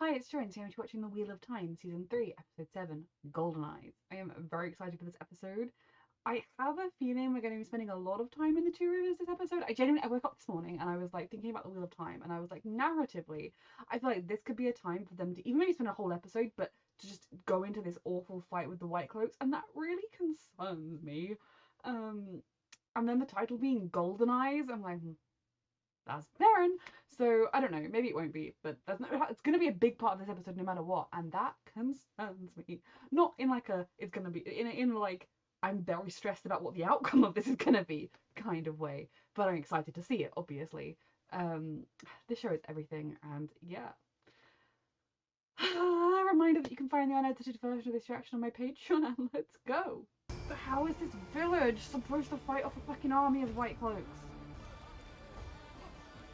Hi, it's Joy, and today I'm watching The Wheel of Time, Season 3, Episode 7, Goldeneyes. I am very excited for this episode. I have a feeling we're going to be spending a lot of time in the Two Rivers this episode. I woke up this morning and I was like thinking about The Wheel of Time, and I was like, narratively, I feel like this could be a time for them to even maybe spend a whole episode, but to just go into this awful fight with the White Cloaks, and that really concerns me. And then the title being Goldeneyes, I'm like, that's Baron. So I don't know, maybe it won't be, but it's going to be a big part of this episode no matter what, and that concerns me. Not in like a it's going to be in like I'm very stressed about what the outcome of this is going to be kind of way, but I'm excited to see it, obviously. This show is everything, and yeah. A reminder that you can find the unedited version of this reaction on my Patreon, and let's go. But how is this village supposed to fight off a fucking army of White Cloaks?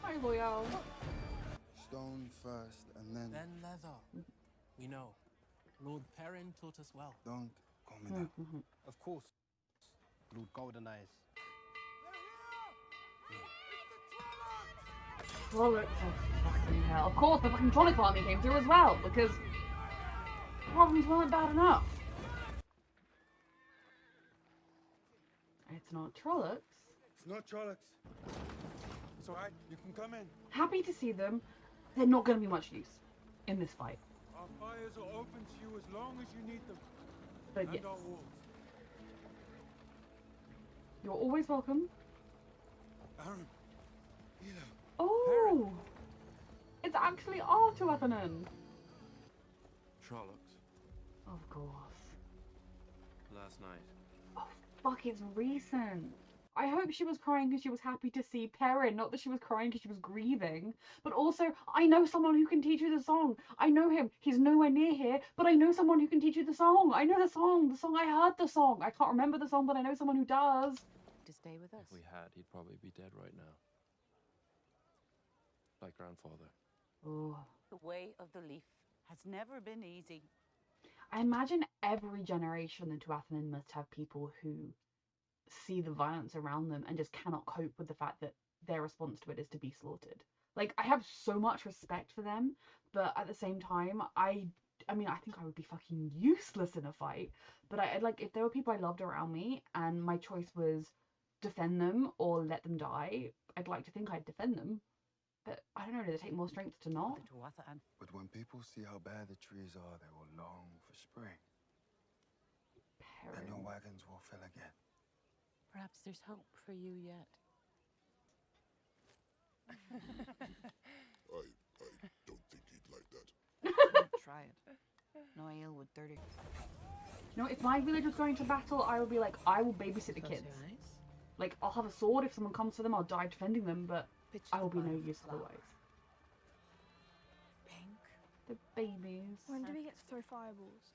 Hi, Loial. Stone first, and then leather. We know. Lord Perrin taught us well. don't call me that. Of course, Lord Goldeneyes. Trollocs, oh fucking hell. Of course, the fucking Trolloc army came through as well, because problems weren't bad enough. It's not Trollocs. It's not Trollocs. It's alright, you can come in. Happy to see them. They're not going to be much use in this fight. Our fires are open to you as long as you need them. But And yes, our walls. you're always welcome. Aaron, Elo. Oh! It's actually Arthur Athanan. Trollocs. Of course. Last night. Oh, fuck, it's recent. I hope she was crying because she was happy to see Perrin, not that she was crying because she was grieving. But also, I know someone who can teach you the song. I know him. He's nowhere near here, but I know someone who can teach you the song. I know the song. The song, I heard the song. I can't remember the song, but I know someone who does. To stay with us. If we had, he'd probably be dead right now. Like grandfather. Oh. The way of the leaf has never been easy. I imagine every generation in Tuathanan must have people who see the violence around them and just cannot cope with the fact that their response to it is to be slaughtered. Like, I have so much respect for them, but at the same time, I mean, I think I would be fucking useless in a fight, but I'd like, if there were people I loved around me and my choice was defend them or let them die, I'd like to think I'd defend them. But I don't know, does it take more strength to not? The Tuatha. But when people see how bare the trees are, they will long for spring. And your Perrin. wagons will fill again. Perhaps there's hope for you yet. I don't think he'd like that. Try it. Loial would 30. You know, if my village was going to battle, I would be like, I will babysit the kids. Like, I'll have a sword if someone comes to them, I'll die defending them, but I will be no use otherwise. Pink. The babies. When do we get to throw fireballs?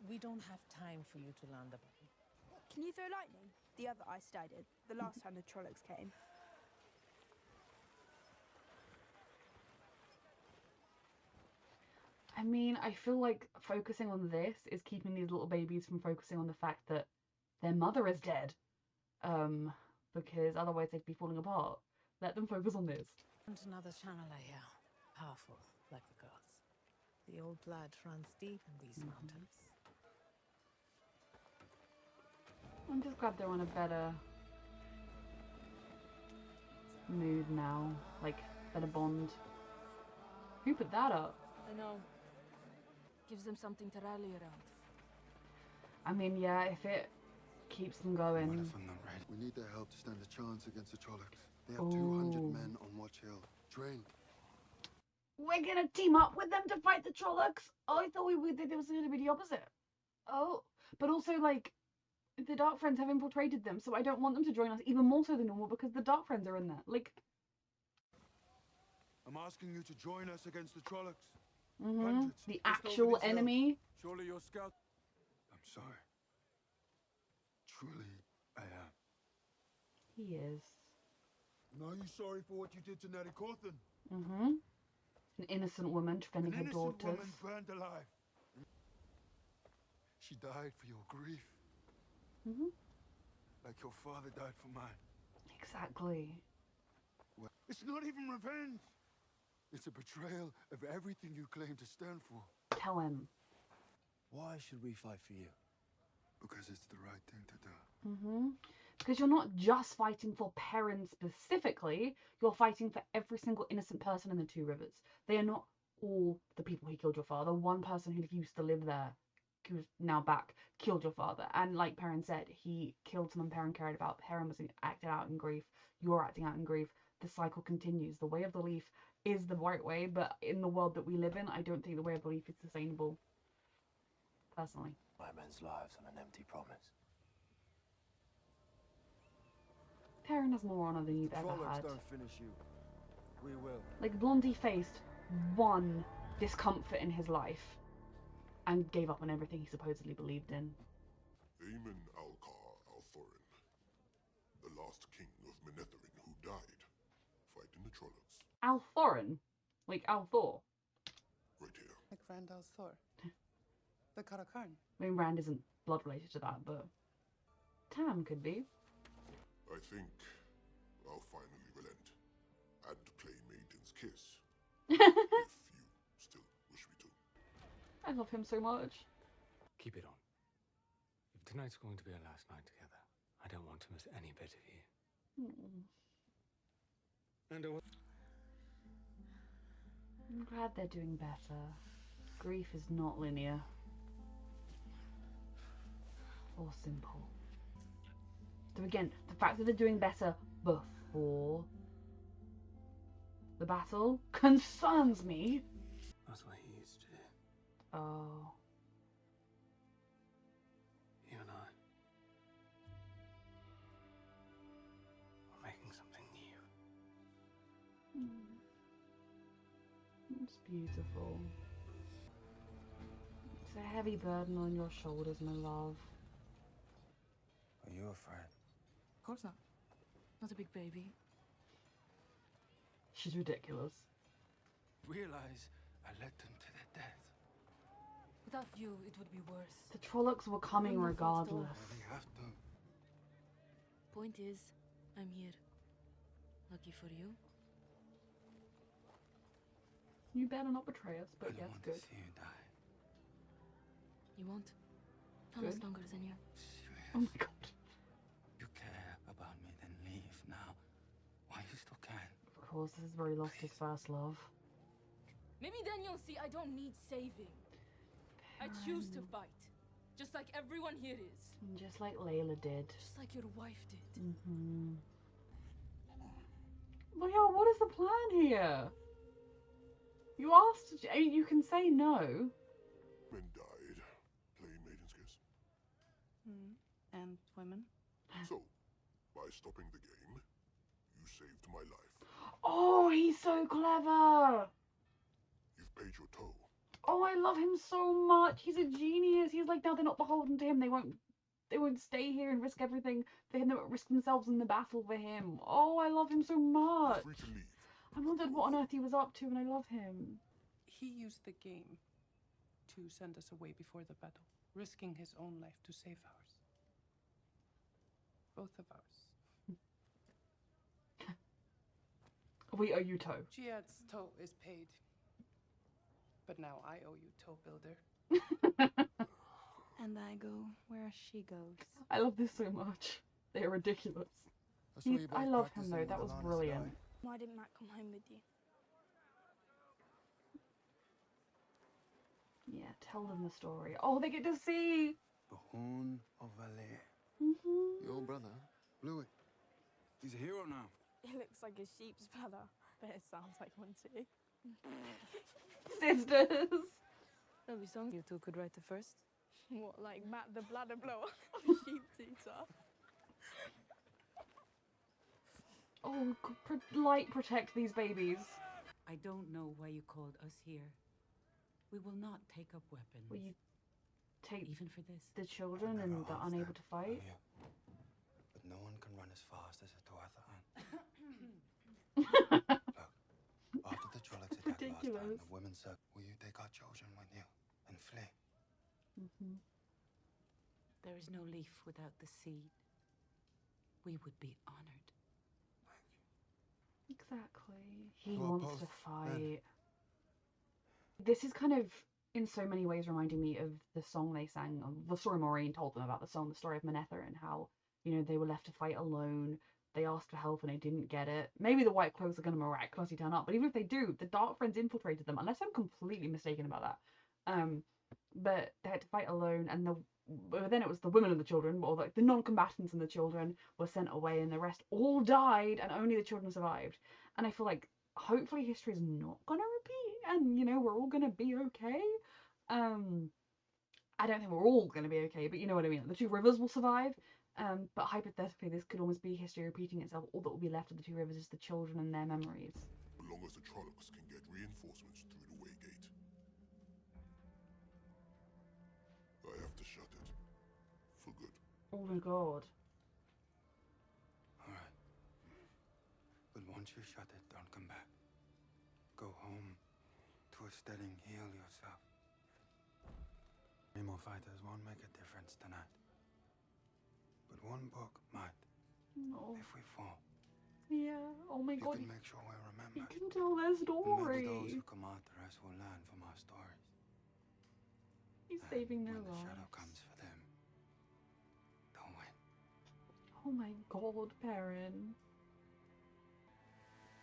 We don't have time for you to land them. Can you throw lightning? The other ice I did, the last time the Trollocs came. I mean, I feel like focusing on this is keeping these little babies from focusing on the fact that their mother is dead. Because otherwise they'd be falling apart. Let them focus on this. And another channel I hear. Powerful, like the gods. The old blood runs deep in these mountains. I'm just glad they're on a better mood now. Like, better bond. Who put that up? I know. Gives them something to rally around. I mean, yeah, if it keeps them What going. if I'm not ready? We need their help to stand a chance against the Trollocs. They have Ooh. 200 men on Watch Hill, trained. We're gonna team up with them to fight the Trollocs? Oh, I thought it was gonna be the opposite. Oh, but also, like, the Dark Friends have infiltrated them, so I don't want them to join us even more so than normal because the Dark Friends are in there. Like, I'm asking you to join us against the Trollocs. the Just over actual these hills. enemy. Surely your scout. I'm sorry. Truly, I am. He is. Now you sorry for what you did to Neri Corthan? An innocent woman defending An her innocent daughters. woman burned alive. She died for your grief, like your father died for mine. Exactly. It's not even revenge. It's a betrayal of everything you claim to stand for. Tell him. Why should we fight for you? Because it's the right thing to do. Because you're not just fighting for Perrin specifically, you're fighting for every single innocent person in the Two Rivers. They are not all the people who killed your father. One person who used to live there, who's now back, killed your father. And like Perrin said, he killed someone Perrin cared about. Perrin was acted out in grief. You're acting out in grief. The cycle continues. The way of the leaf is the right way, but in the world that we live in, I don't think the way of the leaf is sustainable. Personally. My men's lives on an empty promise. Perrin has more honor than you've ever Trollocs had. don't finish you. We will. Like, Blondie faced one discomfort in his life and gave up on everything he supposedly believed in. Aemon Alcar Althorin, the last king of Menetherin who died fighting the Trollocs. Althorin? Like Althor? Right here. Like Randall Thor. The Karakarn. I mean, Rand isn't blood related to that, but Tam could be. I think I'll finally relent and play Maiden's Kiss. If you still wish me to. I love him so much. Keep it on. If tonight's going to be our last night together, I don't want to miss any bit of you. And I'm glad they're doing better. Grief is not linear. Or simple. So again, the fact that they're doing better before the battle concerns me. That's what he used to do. Oh. You and I. We're making something new. It's beautiful. It's a heavy burden on your shoulders, my love. Are you afraid? Of course not. Not a big baby. She's ridiculous. Realize I led them to their death. Without you, it would be worse. The Trollocs were coming regardless. They have to. Point is, I'm here. Lucky for you. You better not betray us, but I don't yes, want good. to see you die. You won't? I'll Good. last longer than you. Serious. Oh my god. You care about me, then leave now. While you still can. Of course, this is where he lost his first love. Maybe then you'll see I don't need saving. I choose to fight. Just like everyone here is. Just like Layla did. Just like your wife did. Loial, what is the plan here? You asked, I mean, you can say no. Men died playing Maiden's Kiss. And women. So, by stopping the game, you saved my life. Oh, he's so clever. You've paid your toll. Oh, I love him so much. He's a genius. He's like, now they're not beholden to him. They won't stay here and risk everything for him. They won't risk themselves in the battle for him. Oh, I love him so much. Free to leave. I wondered what on earth he was up to, and I love him. He used the game to send us away before the battle, risking his own life to save ours. Both of ours. We owe you toe. Jihad's toll is paid. But now I owe you, toe builder. And I go where she goes. I love this so much. They're ridiculous. I love him though. That was brilliant. Why didn't Matt come home with you? Yeah, tell them the story. Oh, they get to see. The Horn of Valais. Your brother? Louis. He's a hero now. It looks like a sheep's bladder, but it sounds like one too. Sisters. That'll be song you two could write the first. What, like Matt the bladder blower? Sheep eater. Oh, light protect these babies. I don't know why you called us here. We will not take up weapons. Will you take even for this? the children and the unable to fight? But no one can run as fast as a Tuatha. Look, after the Trollocs attacked last time, the women said, will you take our children with you and flee? There is no leaf without the seed. We would be honored. Exactly. He To our wants to posts, fight. men. This is kind of, in so many ways, reminding me of the song they sang, the story Maureen told them about the song, the story of Manetha, and how, you know, they were left to fight alone. They asked for help and they didn't get it. Maybe the White Cloaks are going to miraculously turn up, but even if they do, the Dark Friends infiltrated them, unless I'm completely mistaken about that. But they had to fight alone, and but then it was the women and the children, or like the non-combatants and the children were sent away, and the rest all died, and only the children survived. And I feel like hopefully history is not gonna repeat, and you know we're all gonna be okay. I don't think we're all gonna be okay, but you know what I mean. The two rivers will survive. But hypothetically, this could almost be history repeating itself. All that will be left of the two rivers is the children and their memories. As long as the Trollocs can get reinforcements through the Waygate. I have to shut it. For good. Oh my god. Alright. But once you shut it, don't come back. Go home to a steading, heal yourself. Any more fighters won't make a difference tonight. But one book might. No. If we fall. Yeah. Oh my You god. can make sure we remember. You can tell their And story. maybe those who come after us will learn from our stories. He's And saving their when the lives. shadow comes for them, they'll win. Oh my god, Perrin.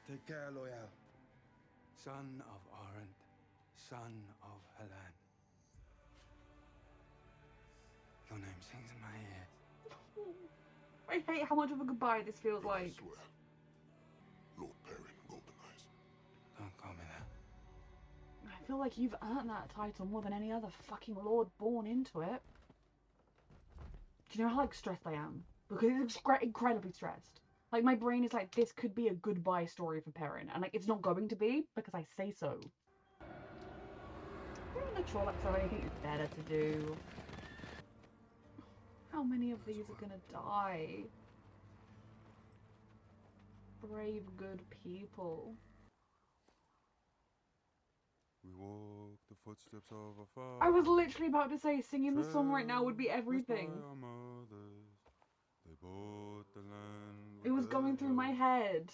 Take care, Loial. Son of Arendt, son of Helen. Your name sings in my ears. I hate how much of a goodbye this feels I like. swear. Lord Perrin, Goldeneyes. Don't call me that. I feel like you've earned that title more than any other fucking lord born into it. Do you know how like stressed I am? Because it's incredibly stressed. Like my brain is like, this could be a goodbye story for Perrin, and like it's not going to be because I say so. I don't know the Trollocs have anything better to do. How many of these are gonna die? Brave, good people. We walk the footsteps of a father. I was literally about to say singing the song right now would be everything. Our mothers, they bought the land. It was going through my head.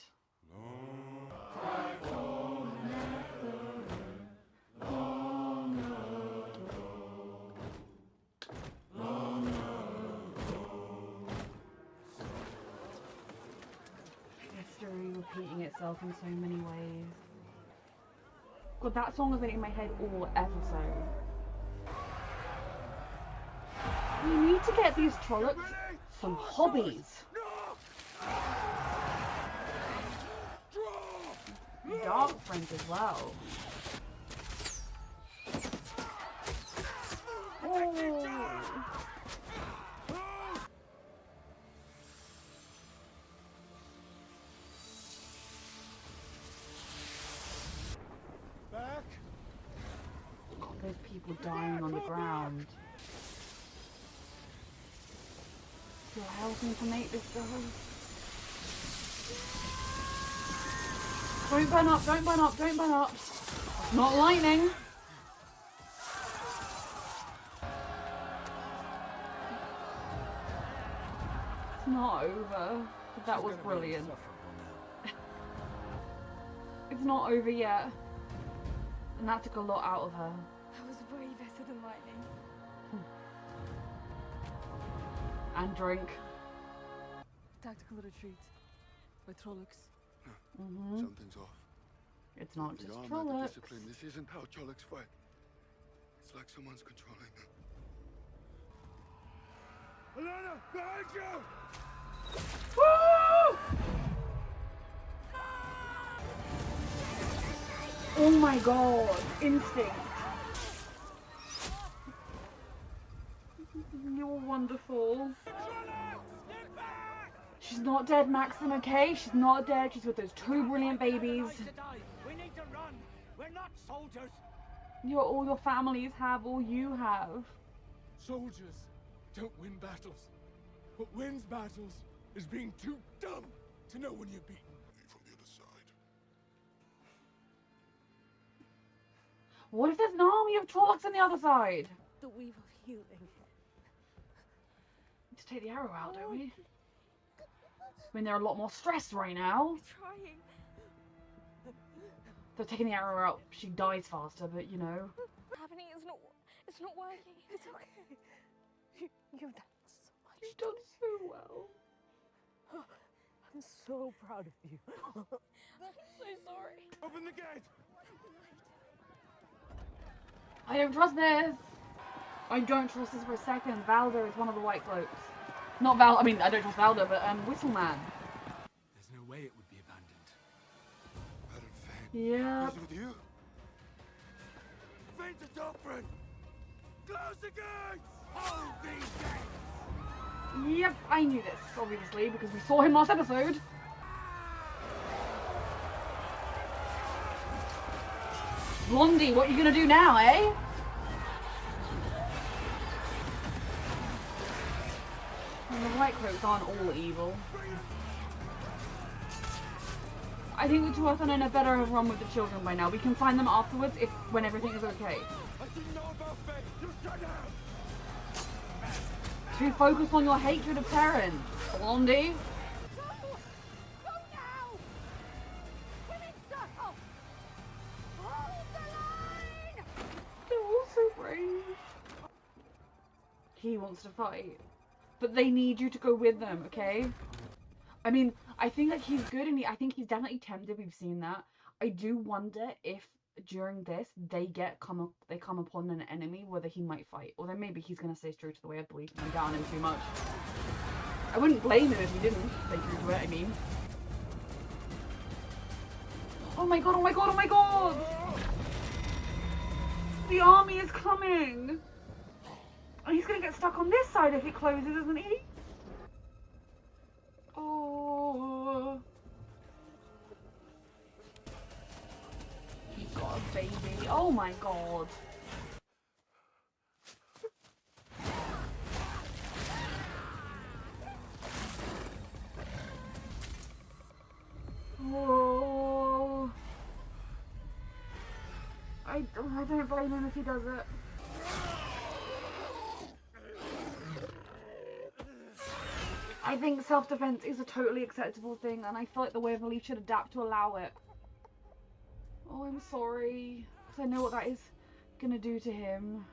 History repeating itself in so many ways. God, that song has been in my head all episode. We need to get these Trollocs some hobbies. Dark Friends as well. Oh. Back. God, those people dying on the ground. You're helping to make this go. Don't burn up, don't burn up, don't burn up. It's not lightning. It's not over. But that was brilliant. It's not over yet. And that took a lot out of her. That was way better than lightning. And drink. Tactical retreat. By Trollocs. Something's off. It's not just The Trollocs. discipline. This isn't how Trollocs fight. It's like someone's controlling them. Alana, behind you! Woo! Oh my god, instinct. You're wonderful. She's not dead, Maxim, okay? She's not dead. She's with those two brilliant babies. We need to run. We're not soldiers. You're all your families have, all you have. Soldiers don't win battles. What wins battles is being too dumb to know when you're beaten. From the other side. What if there's an army of Trollocs on the other side? The weave of healing. Just take the arrow out, don't we? I mean, they're a lot more stressed right now. Trying. So taking the arrow out, she dies faster, but you know. What's happening? It's not working. It's okay. You've done so much. You've done so well. I'm so proud of you. I'm so sorry. Open the gate! I don't trust this. I don't trust this for a second. Valder is one of the White Cloaks. Not Val. I mean, I don't trust Valder, but Whistleman. There's no way it would be abandoned. Yeah. He's with you? Fate is open! Close the gates! Hold these gates! Yep, I knew this, obviously, because we saw him last episode. Blondie, what are you gonna do now, eh? And the White Cloaks aren't all evil. I think the two of us are better have run with the children by now. We can find them afterwards when everything is okay. I didn't know about fate! You shut up! To focus on your hatred of parents, Blondie. Go now! Women circle! Hold the line! They're all so brave. He wants to fight. But they need you to go with them, okay? I mean, I think that he's good and I think he's definitely tempted. We've seen that. I do wonder if during this they come upon an enemy whether he might fight. Or then maybe he's going to stay true to the way I believe him down him too much. I wouldn't blame him if he didn't stay true to it, I mean. Oh my god, oh my god, oh my god! The army is coming! Oh, he's gonna get stuck on this side if it closes, isn't he? Oh. God, baby. Oh my god. Oh. I don't blame him if he does it. I think self-defense is a totally acceptable thing, and I feel like the Waverly should adapt to allow it. Oh, I'm sorry, because I know what that is gonna do to him.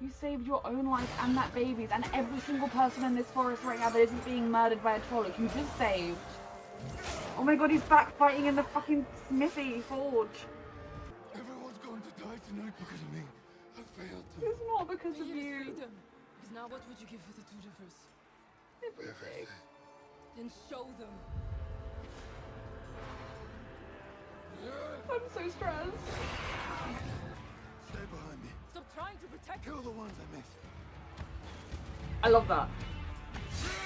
You saved your own life and that baby's, and every single person in this forest right now that isn't being murdered by a Trolloc you just saved. Oh my god, he's back fighting in the fucking smithy forge. Everyone's going to die tonight because of me. I failed to. It's not because of you. Freedom. Because now what would you give for the two rivers? Everything. Then show them. I'm so stressed. Stay behind me. Stop trying to protect. Kill the ones I missed. I love that.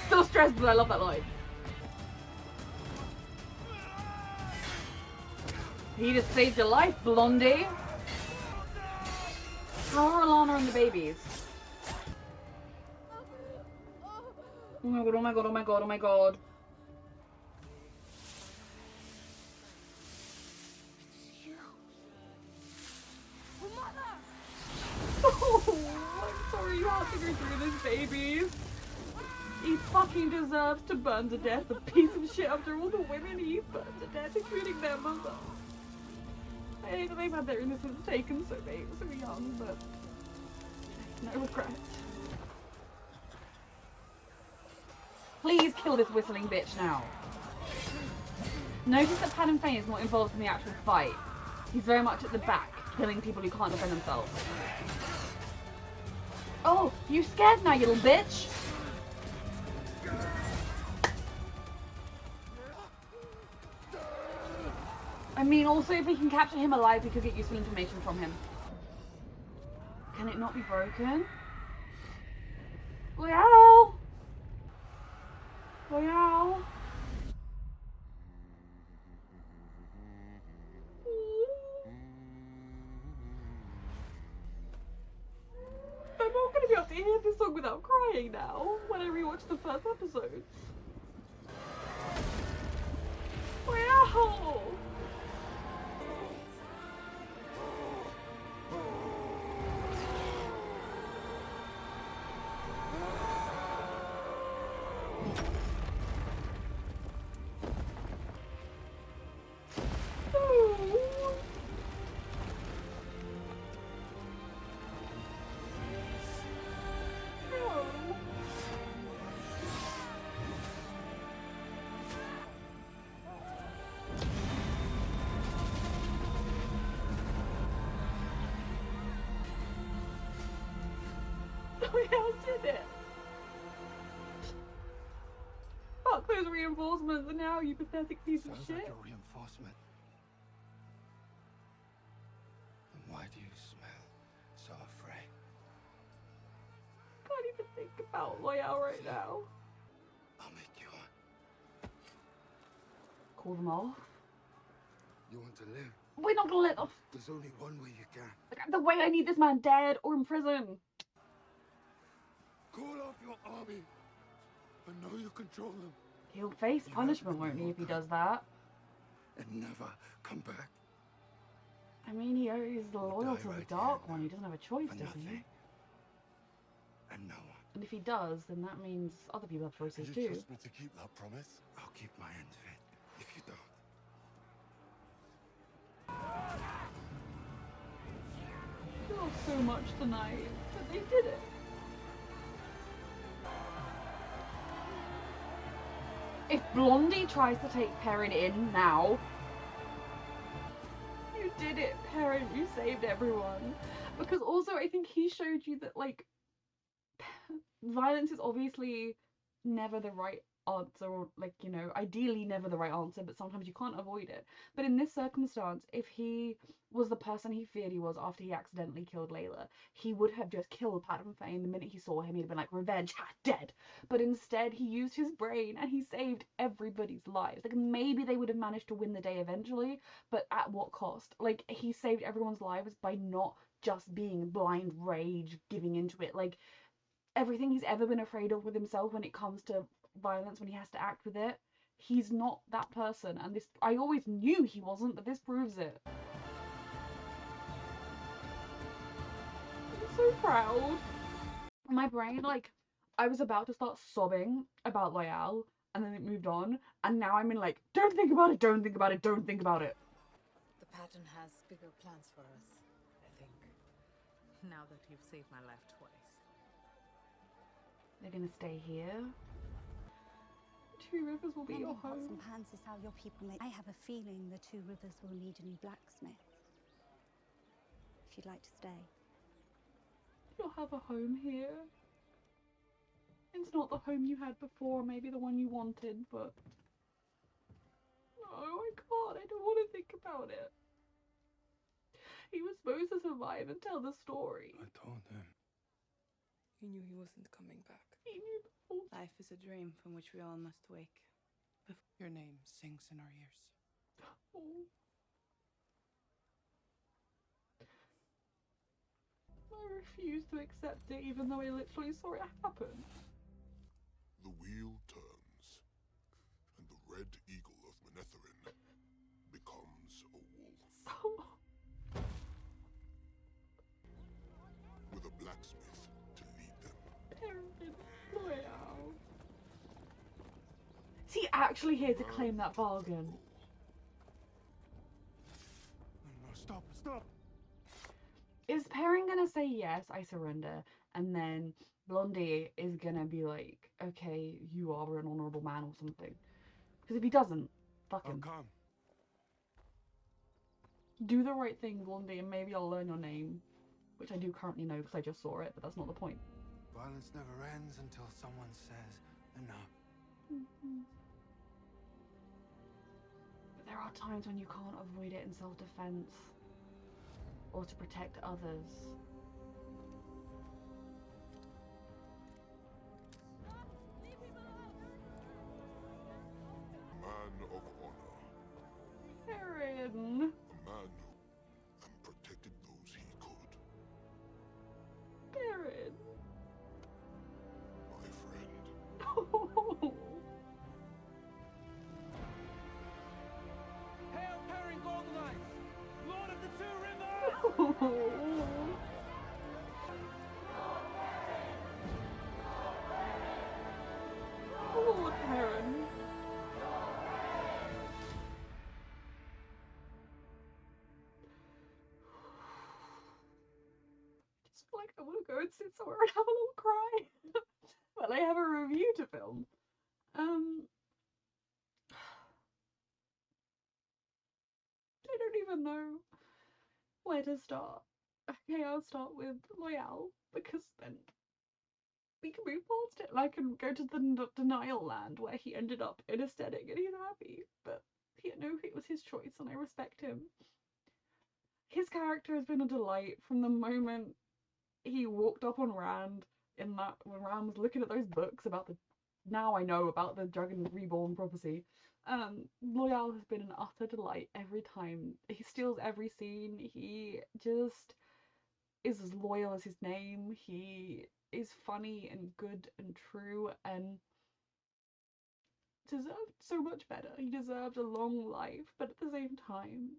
Still stressed, but I love that line. He just saved your life, Blondie. How are Alana and the babies? Oh my god, oh my god, oh my god, oh my god. Oh, I'm sorry you have to go through this, babies. He fucking deserves to burn to death, a piece of shit, after all the women he's burned to death, including their mother. I hate that they've had their innocence taken so young, but no regret. Please kill this whistling bitch now. Notice that Padden Fane is not involved in the actual fight. He's very much at the back, killing people who can't defend themselves. Oh, you scared now, you little bitch? I mean, also, if we can capture him alive, we could get useful information from him. Can it not be broken? Loial! Loial! I'm not going to be able to hear this song without crying now, when I rewatch the first episode. Loial! Loial did it! Fuck those reinforcements and now, you pathetic piece of Sounds shit. like a reinforcement. Then why do you smell so afraid? Can't even think about Loial right now. I'll make you one. Call them off. You want to live? We're not gonna let them. There's only one way you can. The way I need this man dead or in prison. Call off your army. I know you control them. He'll face punishment, won't he, if he does that? And never come back. I mean, he's loyal to the Dark One. He doesn't have a choice, For does he? nothing. And no one. And if he does, then that means other people have choices You too. trust me to keep that promise? I'll keep my end of it. If you don't. Not so much tonight, but they did it. If Blondie tries to take Perrin in now, you did it, Perrin. You saved everyone. Because also, I think he showed you that, like, violence is obviously never the right answer, or, like, you know, ideally never the right answer, but sometimes you can't avoid it. But in this circumstance, if he was the person he feared he was after he accidentally killed Layla, he would have just killed Padam Fane the minute he saw him. He'd have been like, revenge, ha, dead. But instead, he used his brain and he saved everybody's lives. Like, maybe they would have managed to win the day eventually, but at what cost? Like, he saved everyone's lives by not just being blind rage, giving into it. Like, everything he's ever been afraid of with himself when it comes to violence, when he has to act with it, he's not that person. And this, I always knew he wasn't, but this proves it. I'm so proud. My brain, like, I was about to start sobbing about Loial, and then it moved on, and now I'm in like, don't think about it, don't think about it, don't think about it. The pattern has bigger plans for us, I think. Now that you've saved my life twice. They're gonna stay here. Two Rivers will be your Mending pots home. and pans is how your people make. I have a feeling the Two Rivers will need a new blacksmith. If you'd like to stay. You'll have a home here. It's not the home you had before, maybe the one you wanted, but... No, I can't. I don't want to think about it. He was supposed to survive and tell the story. I told him. He knew he wasn't coming back. He knew before. Life is a dream from which we all must wake. Your name sings in our ears. Oh. I refuse to accept it, even though I literally saw it happen. The wheel turns, and the red eagle of Manetherin becomes a wolf. With a blacksmith to lead them. Perrin, Loial. Is he actually here to claim that bargain? No, stop, stop. Is Perrin gonna say yes, I surrender, and then Blondie is gonna be like, okay, you are an honourable man or something? Because if he doesn't, fuck him. Come. Do the right thing, Blondie, and maybe I'll learn your name. Which I do currently know because I just saw it, but that's not the point. Violence never ends until someone says enough. But there are times when you can't avoid it in self-defense. Or to protect others. Man of honor. Perrin! A man who and protected those he could. Perrin! My friend. Hail Perrin Goldeneyes, Lord of the Two Rivers! Lord Perrin. I just feel like I want to go and sit somewhere and have a little cry. Well, I have a review to film. I don't even know where to start. Okay, I'll start with Loial, because then we can move past it. And I can go to the denial land where he ended up in a setting and he's happy. But you know, it was his choice and I respect him. His character has been a delight from the moment he walked up on Rand in that when Rand was looking at those books about the now I know about the Dragon Reborn prophecy. Loial has been an utter delight every time. He steals every scene. He just is as loyal as his name. He is funny and good and true and deserved so much better. He deserved a long life, but at the same time,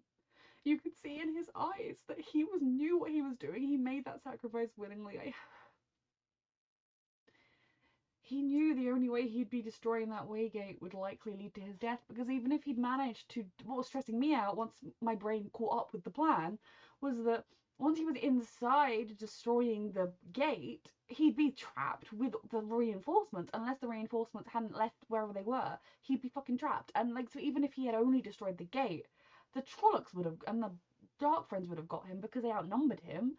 you could see in his eyes that he knew what he was doing. He made that sacrifice willingly. He knew the only way he'd be destroying that Waygate would likely lead to his death, because even if he'd managed to, what was stressing me out once my brain caught up with the plan, was that once he was inside destroying the gate, he'd be trapped with the reinforcements. Unless the reinforcements hadn't left wherever they were, he'd be fucking trapped. And like, so even if he had only destroyed the gate, the Trollocs would have, and the Dark Friends would have got him because they outnumbered him.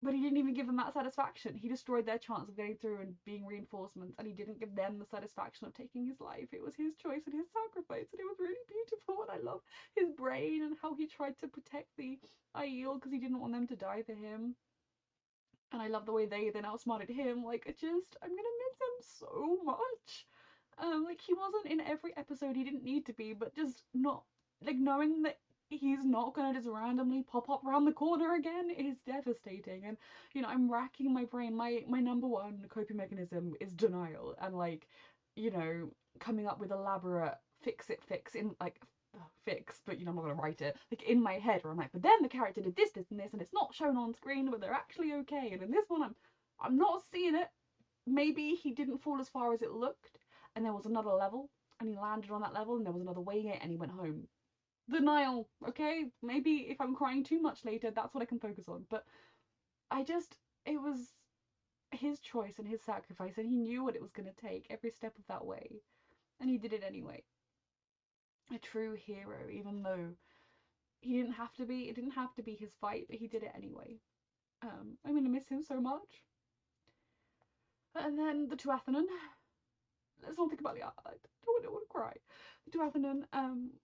But he didn't even give them that satisfaction. He destroyed their chance of getting through and being reinforcements, and he didn't give them the satisfaction of taking his life. It was his choice and his sacrifice, and it was really beautiful. And I love his brain and how he tried to protect the Aiel because he didn't want them to die for him. And I love the way they then outsmarted him. Like, I'm gonna miss him so much. Like, he wasn't in every episode, he didn't need to be, but just not, like, knowing that he's not gonna just randomly pop up around the corner again is devastating. And you know, I'm racking my brain. My number one coping mechanism is denial, and like, you know, coming up with elaborate fix in like fix, but you know, I'm not gonna write it like in my head where I'm like, but then the character did this and this and it's not shown on screen, but they're actually okay. And in this one I'm not seeing it. Maybe he didn't fall as far as it looked, and there was another level and he landed on that level, and there was another way and he went home. Denial, okay? Maybe if I'm crying too much later, that's what I can focus on. But it was his choice and his sacrifice, and he knew what it was going to take every step of that way, and he did it anyway. A true hero, even though he didn't have to be. It didn't have to be his fight, but he did it anyway. I'm going to miss him so much. And then the Tuathanan. Let's not think about the. I don't want to cry. The Tuathanan.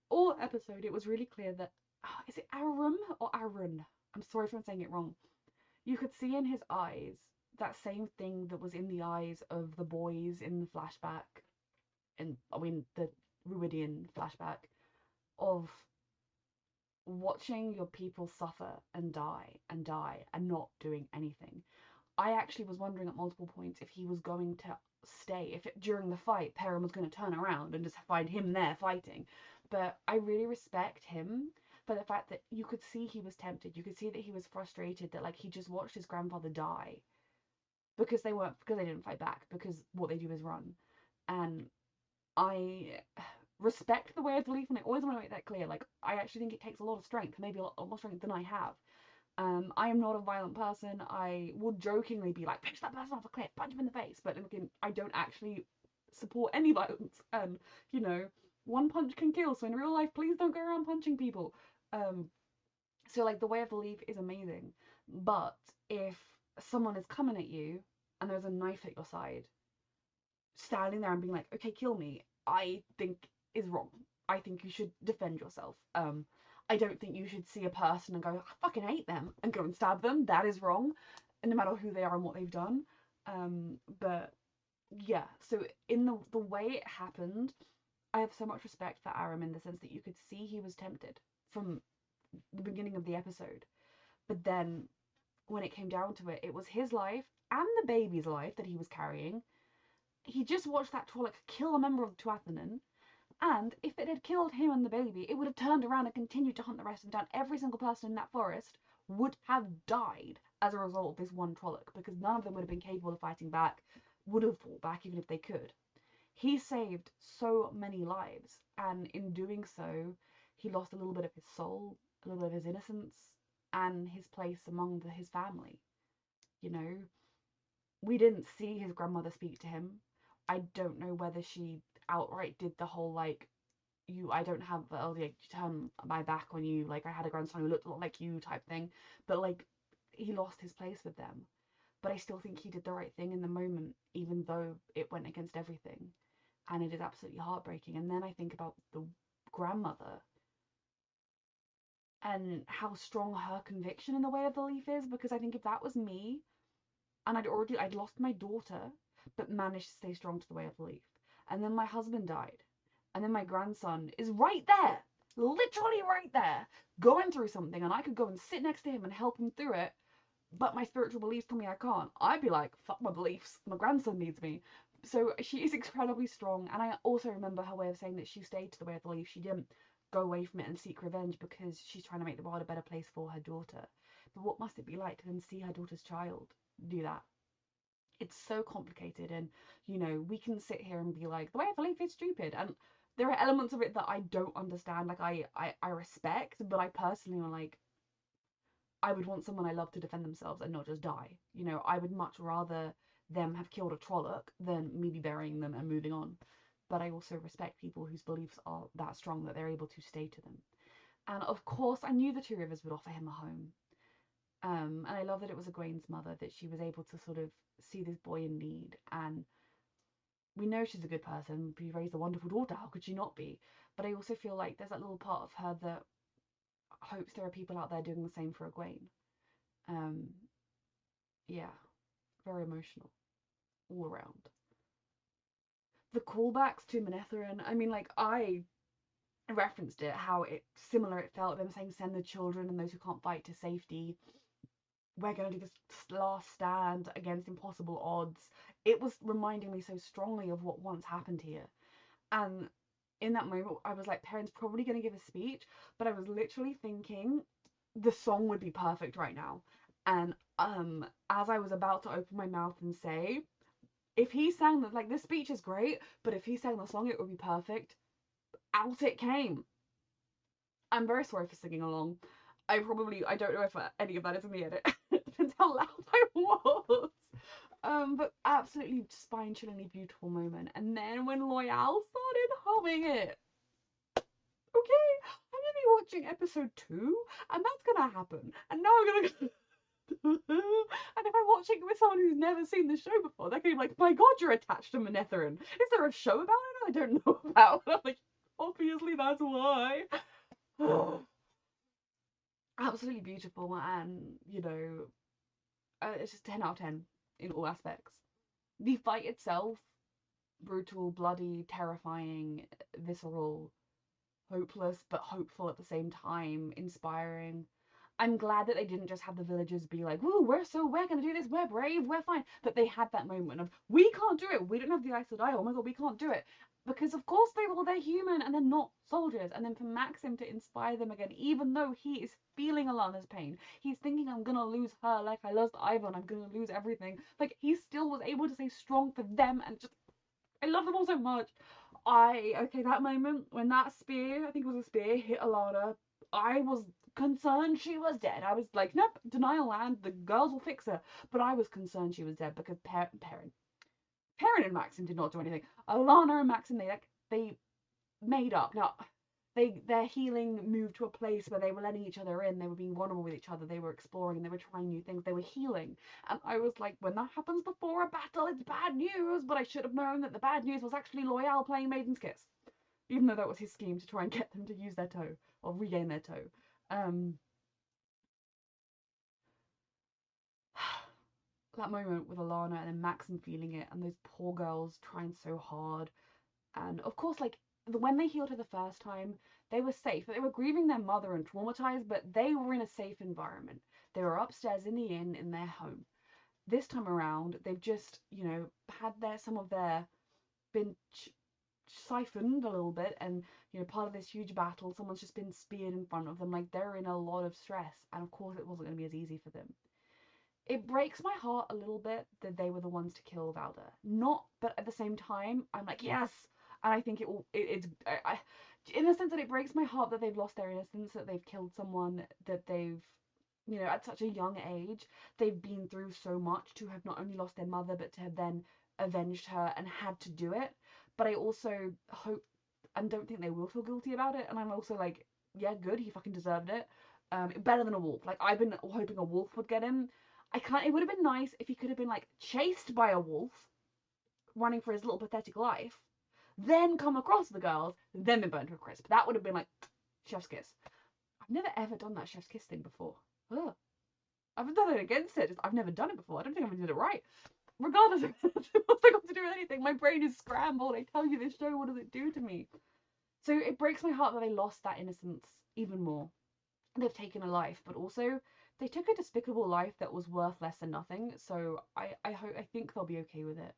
All episode, it was really clear that is it Arum or Arun? I'm sorry if I'm saying it wrong. You could see in his eyes that same thing that was in the eyes of the boys in the flashback, and I mean the Ruidian flashback, of watching your people suffer and die and not doing anything. I actually was wondering at multiple points if he was going to stay, if during the fight Perrin was going to turn around and just find him there fighting. But I really respect him for the fact that you could see he was tempted. You could see that he was frustrated, that like he just watched his grandfather die because they didn't fight back, because what they do is run. And I respect the way of belief, and I always want to make that clear. Like, I actually think it takes a lot of strength, maybe a lot more strength than I have. I am not a violent person. I would jokingly be like, punch that person off a cliff, punch him in the face. But again, I don't actually support any violence. And, you know, one punch can kill. So in real life, please don't go around punching people. So, like, the way of the leaf is amazing. But if someone is coming at you and there's a knife at your side, standing there and being like, okay, kill me, I think is wrong. I think you should defend yourself. I don't think you should see a person and go, I fucking hate them, and go and stab them. That is wrong, no matter who they are and what they've done. But yeah, so in the way it happened, I have so much respect for Aram in the sense that you could see he was tempted from the beginning of the episode. But then when it came down to it, it was his life and the baby's life that he was carrying. He just watched that Trolloc kill a member of the Tuathanan, and if it had killed him and the baby, it would have turned around and continued to hunt the rest of them down. Every single person in that forest would have died as a result of this one Trolloc, because none of them would have been capable of fighting back, would have fought back even if they could. He saved so many lives, and in doing so, he lost a little bit of his soul, a little bit of his innocence, and his place among his family. You know, we didn't see his grandmother speak to him. I don't know whether she outright did the whole like, I don't have you turn my back on you, like I had a grandson who looked a lot like you type thing, but like he lost his place with them. but I still think he did the right thing in the moment, even though it went against everything. And it is absolutely heartbreaking. And then I think about the grandmother and how strong her conviction in the Way of the Leaf is, because I think if that was me, and I'd lost my daughter, but managed to stay strong to the Way of the Leaf, and then my husband died, and then my grandson is right there, literally right there, going through something, and I could go and sit next to him and help him through it, but my spiritual beliefs tell me I can't. I'd be like, fuck my beliefs, my grandson needs me. So she is incredibly strong, and I also remember her way of saying that she stayed to the Way of the Leaf. She didn't go away from it and seek revenge because she's trying to make the world a better place for her daughter. But what must it be like to then see her daughter's child do that? It's so complicated, and we can sit here and be like, the Way of the Leaf is stupid, and there are elements of it that I don't understand. Like I respect, but I personally am like, I would want someone I love to defend themselves and not just die. I would much rather them have killed a Trolloc than me be burying them and moving on. But I also respect people whose beliefs are that strong that they're able to stay to them. And of course, I knew the Two Rivers would offer him a home. And I love that it was Egwene's mother, that she was able to sort of see this boy in need. And we know she's a good person. She raised a wonderful daughter. How could she not be? But I also feel like there's that little part of her that hopes there are people out there doing the same for Egwene. Yeah, very emotional all around. The callbacks to Manetheren, I mean, like, I referenced it, how similar it felt, them saying send the children and those who can't fight to safety. We're going to do this last stand against impossible odds. It was reminding me so strongly of what once happened here. And in that moment, I was like, Perrin's probably going to give a speech, but I was literally thinking the song would be perfect right now. And as I was about to open my mouth and say, if he sang that, like, this speech is great, but if he sang the song, it would be perfect. Out it came. I'm very sorry for singing along. I don't know if any of that is in the edit. Depends how loud I was. But absolutely spine-chillingly beautiful moment. And then when Loial started humming it, okay, I'm gonna be watching episode 2, and that's gonna happen. And now I'm gonna and if I'm watching it with someone who's never seen the show before, they're gonna be like, my god, you're attached to Manetheren. Is there a show about it I don't know about? I'm like, obviously that's why. Absolutely beautiful, and it's just 10 out of 10 in all aspects. The fight itself, brutal, bloody, terrifying, visceral, hopeless but hopeful at the same time, inspiring. I'm glad that they didn't just have the villagers be like, woo, we're gonna do this, we're brave, we're fine. That they had that moment of, we can't do it, we don't have the Aes Sedai, oh my god, we can't do it. Because of course they're human and they're not soldiers. And then for Maxim to inspire them again, even though he is feeling Alana's pain, he's thinking, I'm gonna lose her like I lost Ivan, I'm gonna lose everything. Like, he still was able to stay strong for them, and just, I love them all so much. That moment when that spear, I think it was a spear, hit Alana, I was concerned she was dead. I was like, nope, denial land, the girls will fix her. But I was concerned she was dead because Perrin and Maxim did not do anything. Alana and Maxim, they made up. Now, their healing moved to a place where they were letting each other in. They were being vulnerable with each other. They were exploring and they were trying new things. They were healing. And I was like, when that happens before a battle, it's bad news. But I should have known that the bad news was actually Loial playing Maiden's Kiss. Even though that was his scheme to try and get them to use their toe or regain their toe. That moment with Alana and then Maxim feeling it, and those poor girls trying so hard. And of course, like, when they healed her the first time, they were safe. They were grieving their mother and traumatized, but they were in a safe environment. They were upstairs in the inn in their home. This time around, they've just, had some of their been siphoned a little bit, and part of this huge battle, someone's just been speared in front of them. Like, they're in a lot of stress, and of course it wasn't going to be as easy for them. It breaks my heart a little bit that they were the ones to kill Valda. Not, but at the same time, I'm like, yes! And I think it's in the sense that it breaks my heart that they've lost their innocence, that they've killed someone, that they've, at such a young age, they've been through so much to have not only lost their mother, but to have then avenged her and had to do it. But I also hope and don't think they will feel guilty about it. And I'm also like, yeah, good, he fucking deserved it. Better than a wolf. Like, I've been hoping a wolf would get him. It would have been nice if he could have been like chased by a wolf, running for his little pathetic life, then come across the girls, then been burnt to a crisp. That would have been like chef's kiss. I've never ever done that chef's kiss thing before. Ugh. I haven't done it against it. I've never done it before. I don't think I've ever did it right. Regardless of what's that got to do with anything, my brain is scrambled. I tell you, this show, what does it do to me? So it breaks my heart that they lost that innocence even more. They've taken a life, but also they took a despicable life that was worth less than nothing. So I think they'll be okay with it.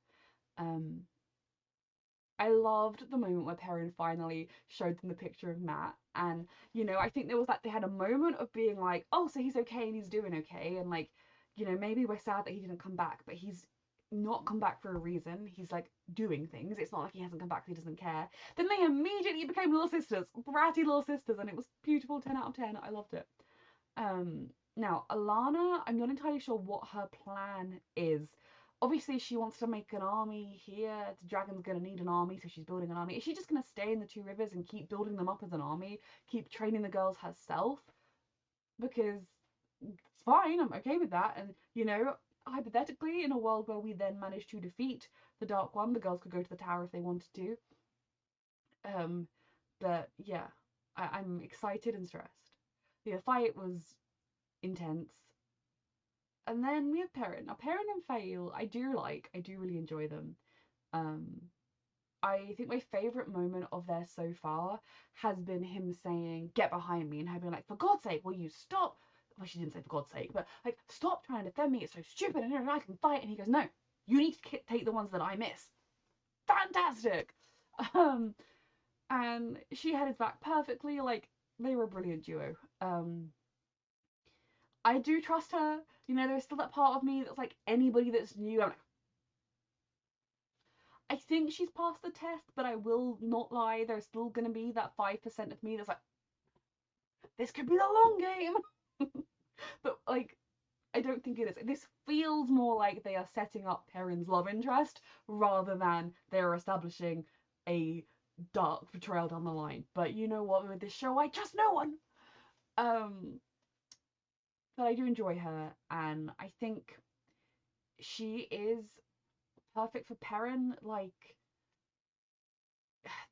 I loved the moment where Perrin finally showed them the picture of Matt, and you know, I think there was that they had a moment of being like, oh, so he's okay and he's doing okay, and like, you know, maybe we're sad that he didn't come back, but he's not come back for a reason. He's like doing things. It's not like he hasn't come back because he doesn't care. Then they immediately became little sisters, bratty little sisters, and it was beautiful. 10 out of 10. I loved it. Now Alana, I'm not entirely sure what her plan is. Obviously she wants to make an army here. The dragon's going to need an army, so she's building an army. Is she just going to stay in the Two Rivers and keep building them up as an army, keep training the girls herself? Because it's fine, I'm okay with that. And you know, hypothetically, in a world where we then manage to defeat the Dark One, the girls could go to the tower if they wanted to. But yeah, I'm excited and stressed. The fight was intense. And then we have Perrin. Now, Perrin and Fail, I do really enjoy them. I think my favourite moment of theirs so far has been him saying, get behind me, and her being like, for God's sake, will you stop? Well, she didn't say for God's sake, but like, stop trying to defend me, it's so stupid, and I can fight. And he goes, no, you need to take the ones that I miss. Fantastic! And she had his back perfectly, like, they were a brilliant duo. I do trust her. You know, there's still that part of me that's like, anybody that's new, I think she's passed the test, but I will not lie, there's still going to be that 5% of me that's like, this could be the long game. But like, I don't think it is. This feels more like they are setting up Perrin's love interest rather than they're establishing a dark betrayal down the line. But you know what, with this show, I trust no one. But I do enjoy her, and I think she is perfect for Perrin. Like,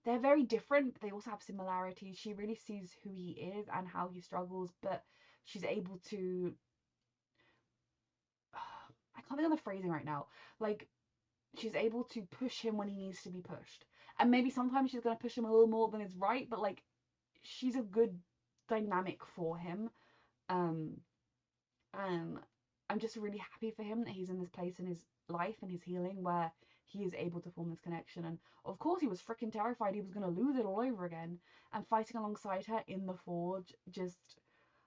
they're very different, but they also have similarities. She really sees who he is and how he struggles, but she's able to... I can't think of the phrasing right now. Like, she's able to push him when he needs to be pushed. And maybe sometimes she's going to push him a little more than is right, but like, she's a good dynamic for him. And I'm just really happy for him that he's in this place in his life and his healing where he is able to form this connection. And of course he was freaking terrified he was going to lose it all over again. And fighting alongside her in the forge, just,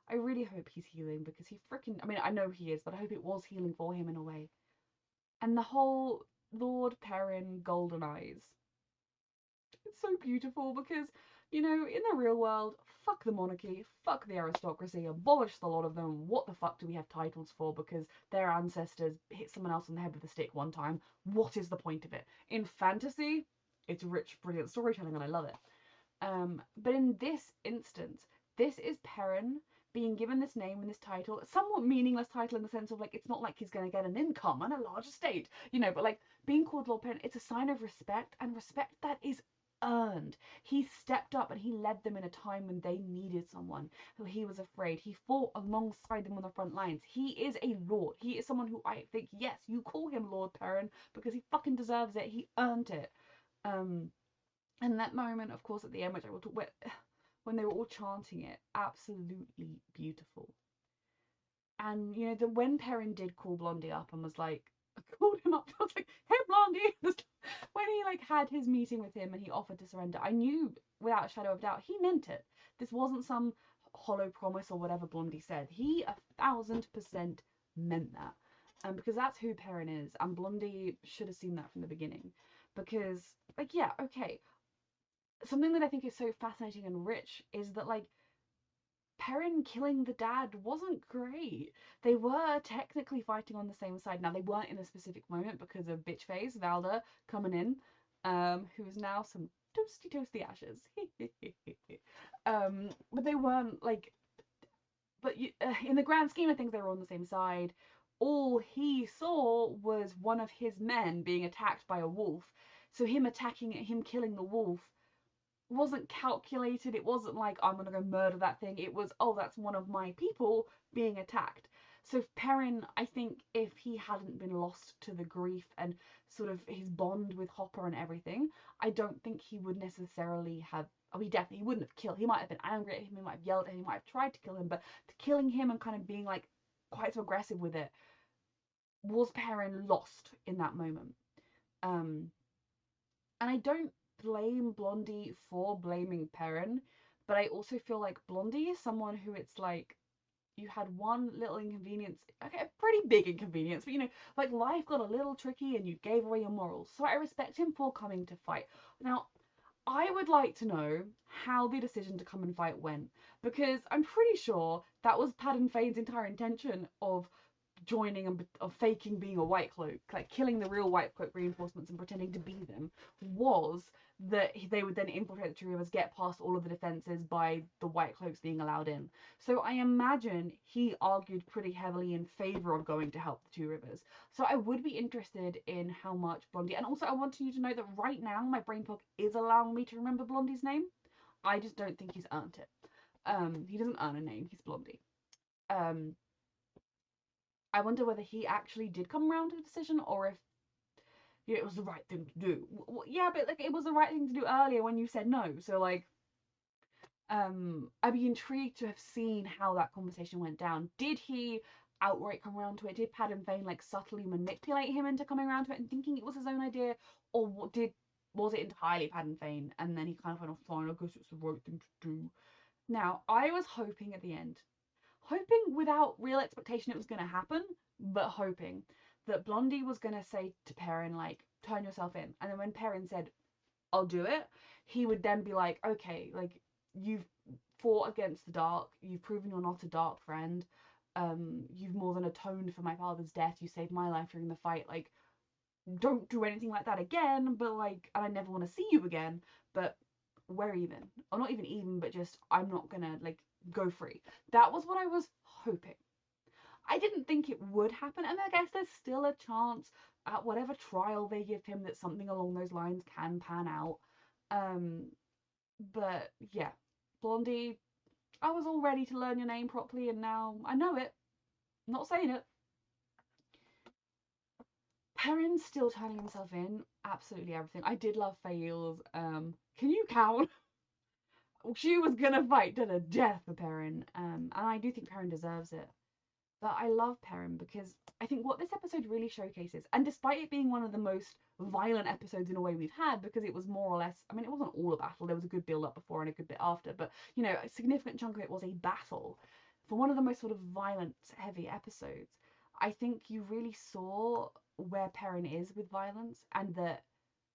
I really hope he's healing, because he freaking, I mean, I know he is, but I hope it was healing for him in a way. And the whole Lord Perrin Goldeneyes, it's so beautiful because, you know, in the real world, fuck the monarchy, fuck the aristocracy, abolish the lot of them. What the fuck do we have titles for? Because their ancestors hit someone else on the head with a stick one time. What is the point of it? In fantasy, it's rich, brilliant storytelling, and I love it. But in this instance, this is Perrin being given this name and this title, a somewhat meaningless title in the sense of like, it's not like he's going to get an income and a large estate, you know, but like being called Lord Perrin, it's a sign of respect, and respect that is earned. He stepped up and he led them in a time when they needed someone, who he was afraid. He fought alongside them on the front lines. He is a lord. He is someone who I think, yes, you call him Lord Perrin because he fucking deserves it. He earned it. And that moment, of course, at the end, which I will talk about, when they were all chanting it, absolutely beautiful. And you know, when Perrin did call Blondie up and was like, I called him up, I was like, hey Blondie, when he like had his meeting with him and he offered to surrender, I knew without a shadow of doubt he meant it. This wasn't some hollow promise or whatever Blondie said. He 1000% meant that. And because that's who Perrin is, and Blondie should have seen that from the beginning. Because, like, yeah, okay, something that I think is so fascinating and rich is that, like, Perrin killing the dad wasn't great. They were technically fighting on the same side. Now, they weren't in a specific moment because of bitchface Valda coming in, who is now some toasty ashes. But they weren't, like... But in the grand scheme of things, they were on the same side. all he saw was one of his men being attacked by a wolf. So him attacking it, him killing the wolf, wasn't calculated. It wasn't like, I'm gonna go murder that thing. It was, oh, that's one of my people being attacked. So Perrin, I think if he hadn't been lost to the grief and sort of his bond with Hopper and everything, I don't think he would necessarily have, oh, he wouldn't have killed. He might have been angry at him, he might have yelled at him, he might have tried to kill him, but killing him and kind of being like quite so aggressive with it, was Perrin lost in that moment. And I don't blame Blondie for blaming Perrin, but I also feel like Blondie is someone who, it's like, you had one little inconvenience, okay, a pretty big inconvenience, but you know, like life got a little tricky and you gave away your morals. So I respect him for coming to fight. Now, I would like to know how the decision to come and fight went, because I'm pretty sure that was Paddon Fane's entire intention of joining and of faking being a white cloak, like killing the real white cloak reinforcements and pretending to be them, was that they would then infiltrate the Two Rivers, get past all of the defenses by the white cloaks being allowed in. So I imagine he argued pretty heavily in favor of going to help the Two Rivers. So I would be interested in how much Blondie, and also I want you to know that right now my brain fog is allowing me to remember Blondie's name. I just don't think he's earned it. He doesn't earn a name. He's Blondie. I wonder whether he actually did come around to the decision, or if, you know, it was the right thing to do. Yeah, but like it was the right thing to do earlier when you said no. So like, I'd be intrigued to have seen how that conversation went down. Did he outright come around to it? Did Paddon Fane like subtly manipulate him into coming around to it and thinking it was his own idea, or was it entirely Paddon Fane and then he kind of went, oh, fine, I guess it's the right thing to do. Now, I was hoping at the end, hoping without real expectation it was going to happen, but hoping that Blondie was going to say to Perrin, like, turn yourself in. And then when Perrin said, I'll do it, he would then be like, okay, like, you've fought against the dark, you've proven you're not a dark friend, you've more than atoned for my father's death, you saved my life during the fight, like, don't do anything like that again, but like, and I never want to see you again, but we're even. Or not even, but just, I'm not gonna, like, go free. That was what I was hoping. I didn't think it would happen, and I guess there's still a chance at whatever trial they give him that something along those lines can pan out. But yeah, Blondie, I was all ready to learn your name properly, and now I know it. I'm not saying it. Perrin's still turning himself in. Absolutely everything. I did love Fail's. Can you count? She was gonna fight to the death for Perrin, and I do think Perrin deserves it. But I love Perrin because I think what this episode really showcases, and despite it being one of the most violent episodes in a way we've had, because it was more or less, I mean, it wasn't all a battle, there was a good build up before and a good bit after, but, you know, a significant chunk of it was a battle. For one of the most sort of violent, heavy episodes, I think you really saw where Perrin is with violence, and that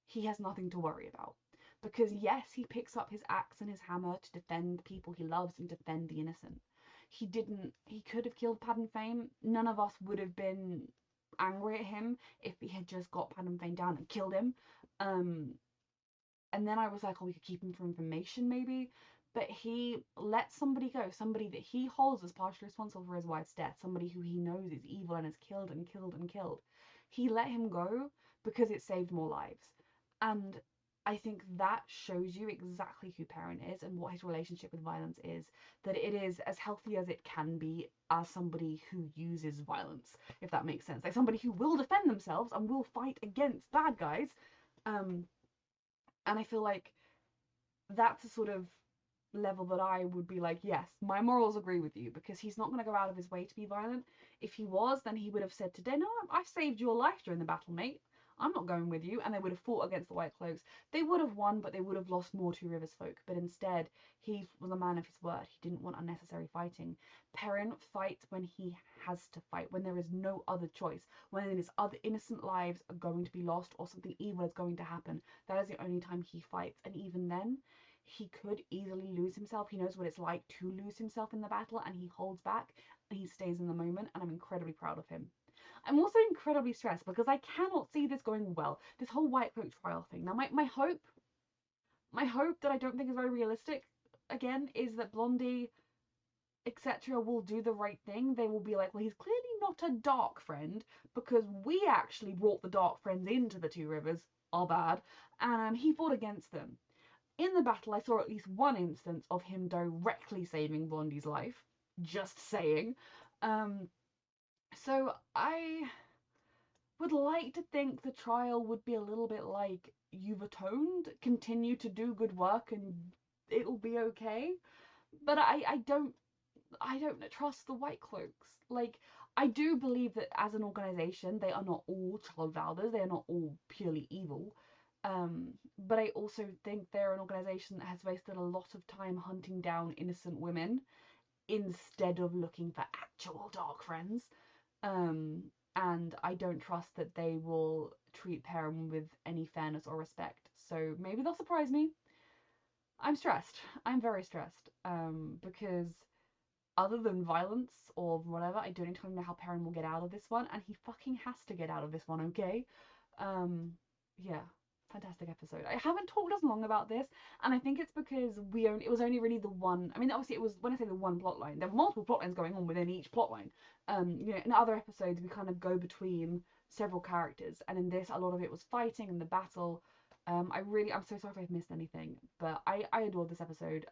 he has nothing to worry about. Because yes, he picks up his axe and his hammer to defend people he loves and defend the innocent. He could have killed Paddon Fane. None of us would have been angry at him if he had just got Paddon Fane down and killed him. And then I was like, oh, we could keep him for information maybe. But he let somebody go, somebody that he holds as partially responsible for his wife's death, somebody who he knows is evil and has killed and killed and killed. He let him go because it saved more lives. And I think that shows you exactly who Perrin is and what his relationship with violence is. That it is as healthy as it can be as somebody who uses violence, if that makes sense. Like somebody who will defend themselves and will fight against bad guys. And I feel like that's a sort of level that I would be like, yes, my morals agree with you, because he's not going to go out of his way to be violent. If he was, then he would have said today, no, I saved your life during the battle, mate. I'm not going with you. And they would have fought against the White Cloaks. They would have won, but they would have lost more Two Rivers folk. But instead, he was a man of his word. He didn't want unnecessary fighting. Perrin fights when he has to fight, when there is no other choice, when his other innocent lives are going to be lost or something evil is going to happen. That is the only time he fights. And even then, he could easily lose himself. He knows what it's like to lose himself in the battle, and he holds back and he stays in the moment, and I'm incredibly proud of him. I'm also incredibly stressed because I cannot see this going well. This whole White Cloak trial thing. Now, my hope that I don't think is very realistic, again, is that Blondie etc., will do the right thing. They will be like, well, he's clearly not a dark friend because we actually brought the dark friends into the Two Rivers, our bad, and he fought against them. In the battle, I saw at least one instance of him directly saving Blondie's life. Just saying. So I would like to think the trial would be a little bit like, you've atoned, continue to do good work and it'll be okay. But I don't trust the White Cloaks. Like, I do believe that as an organization, they are not all child Valders, they are not all purely evil. But I also think they're an organization that has wasted a lot of time hunting down innocent women instead of looking for actual dark friends. And I don't trust that they will treat Perrin with any fairness or respect. So maybe they'll surprise me. I'm stressed. I'm very stressed. Because other than violence or whatever, I don't entirely know how Perrin will get out of this one, and he fucking has to get out of this one, okay? Yeah, fantastic episode. I haven't talked as long about this, and I think it's because it was only really the one. I mean, obviously it was, when I say the one plot line, there were multiple plot lines going on within each plot line. In other episodes we kind of go between several characters, and in this a lot of it was fighting and the battle. I'm so sorry if I've missed anything, but I adored this episode.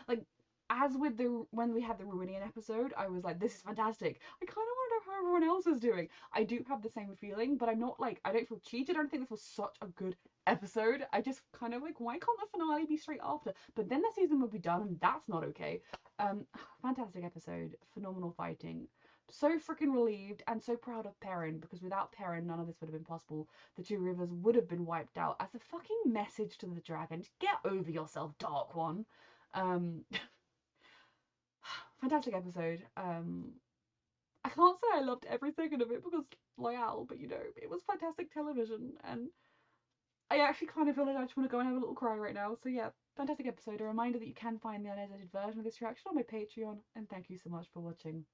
Like, as with when we had the Ruinian episode, I was like, this is fantastic. I kind of want to know how everyone else is doing. I do have the same feeling, but I'm not like, I don't feel cheated. I don't think this was such a good episode. I just kind of like, why can't the finale be straight after? But then the season would be done, and that's not okay. Fantastic episode, phenomenal fighting. So freaking relieved and so proud of Perrin, because without Perrin, none of this would have been possible. The Two Rivers would have been wiped out as a fucking message to the dragon. Just get over yourself, Dark One. Fantastic episode. I can't say I loved every second of it because Loial, but it was fantastic television, and I actually kind of feel like I just want to go and have a little cry right now. So yeah, fantastic episode. A reminder that you can find the unedited version of this reaction on my Patreon, and thank you so much for watching.